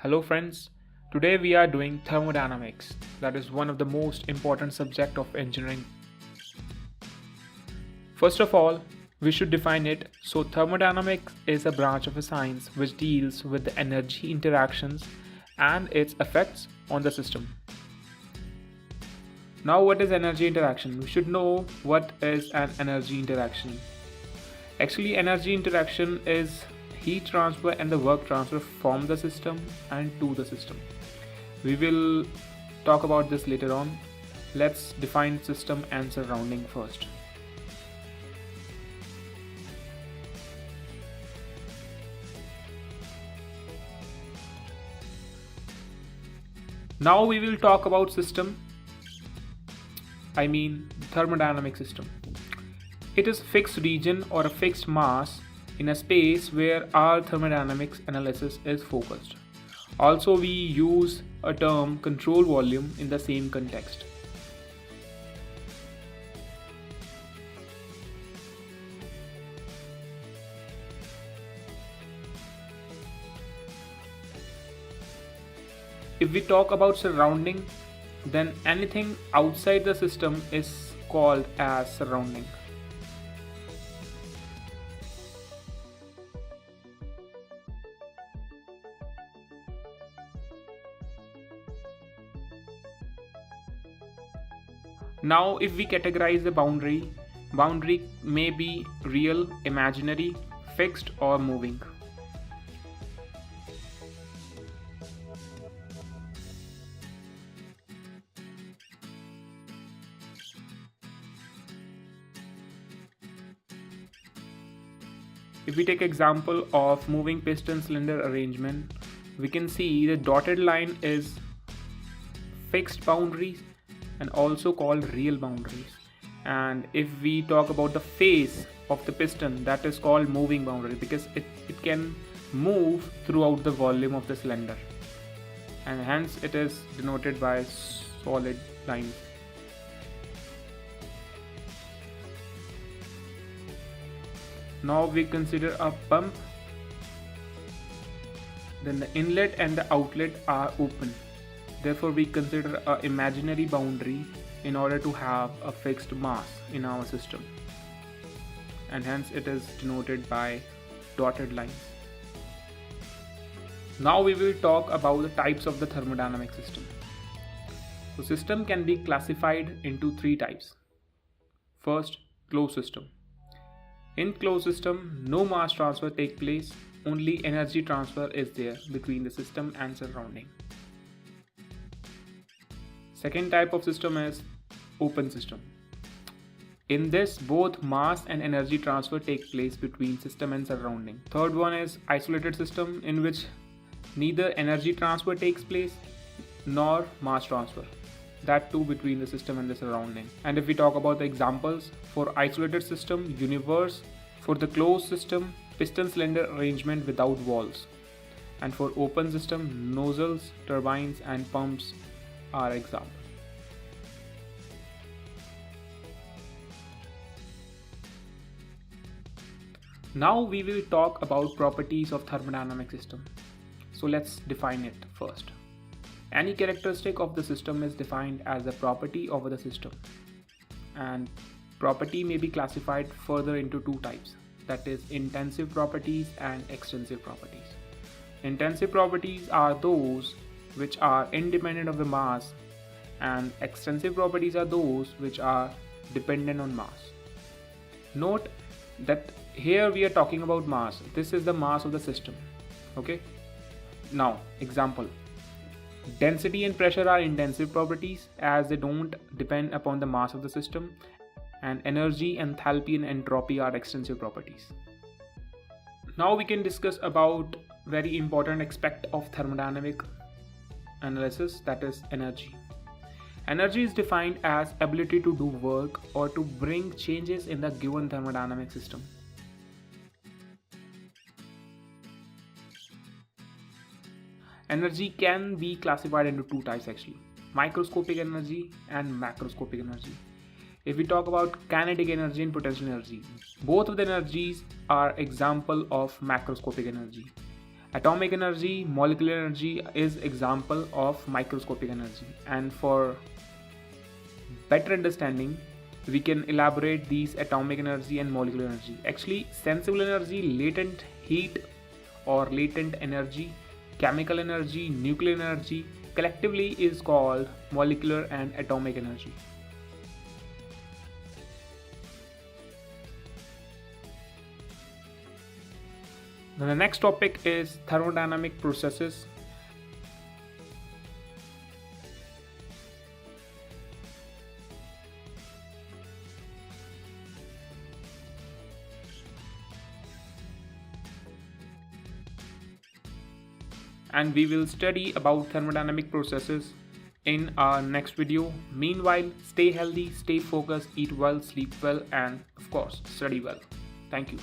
Hello friends, today we are doing thermodynamics, that is one of the most important subject of engineering. First of all, we should define it. So thermodynamics is a branch of a science which deals with the energy interactions and its effects on the system. Now what is energy interaction? We should know what is an energy interaction. Actually, energy interaction is heat transfer and the work transfer from the system and to the system. We will talk about this later on. Let's define system and surrounding first. Now we will talk about system, I mean thermodynamic system. It is a fixed region or a fixed mass in a space where our thermodynamics analysis is focused. Also, we use a term control volume in the same context. If we talk about surrounding, then anything outside the system is called as surrounding. Now if we categorize the boundary may be real, imaginary, fixed or moving. If we take example of moving piston cylinder arrangement, we can see the dotted line is fixed boundaries and also called real boundaries. And if we talk about the face of the piston, that is called moving boundary because it can move throughout the volume of the cylinder, and hence it is denoted by solid lines. Now we consider a pump, then the inlet and the outlet are open. Therefore, we consider an imaginary boundary in order to have a fixed mass in our system, and hence it is denoted by dotted lines. Now we will talk about the types of the thermodynamic system. So system can be classified into three types. First, closed system. In closed system, no mass transfer takes place, only energy transfer is there between the system and surrounding. Second type of system is open system. In this, both mass and energy transfer take place between system and surrounding. Third one is isolated system, in which neither energy transfer takes place nor mass transfer, that too between the system and the surrounding. And if we talk about the examples, for isolated system, universe; for the closed system, piston cylinder arrangement without walls; and for open system, nozzles, turbines and pumps are examples. Now we will talk about properties of thermodynamic system. So let's define it first. Any characteristic of the system is defined as a property of the system, and property may be classified further into two types, that is intensive properties and extensive properties. Intensive properties are those which are independent of the mass, and extensive properties are those which are dependent on mass. Note that here we are talking about mass. This is the mass of the system. Okay. Now example, density and pressure are intensive properties as they don't depend upon the mass of the system, and energy, enthalpy and entropy are extensive properties. Now we can discuss about very important aspect of thermodynamic analysis, that is energy. Energy is defined as ability to do work or to bring changes in the given thermodynamic system. Energy can be classified into two types actually, microscopic energy and macroscopic energy. If we talk about kinetic energy and potential energy, both of the energies are example of macroscopic energy. Atomic energy, molecular energy is example of microscopic energy, and for better understanding we can elaborate these atomic energy and molecular energy. Actually, sensible energy, latent heat or latent energy, chemical energy, nuclear energy collectively is called molecular and atomic energy. Now the next topic is thermodynamic processes. And we will study about thermodynamic processes in our next video. Meanwhile, stay healthy, stay focused, eat well, sleep well, and of course, study well. Thank you.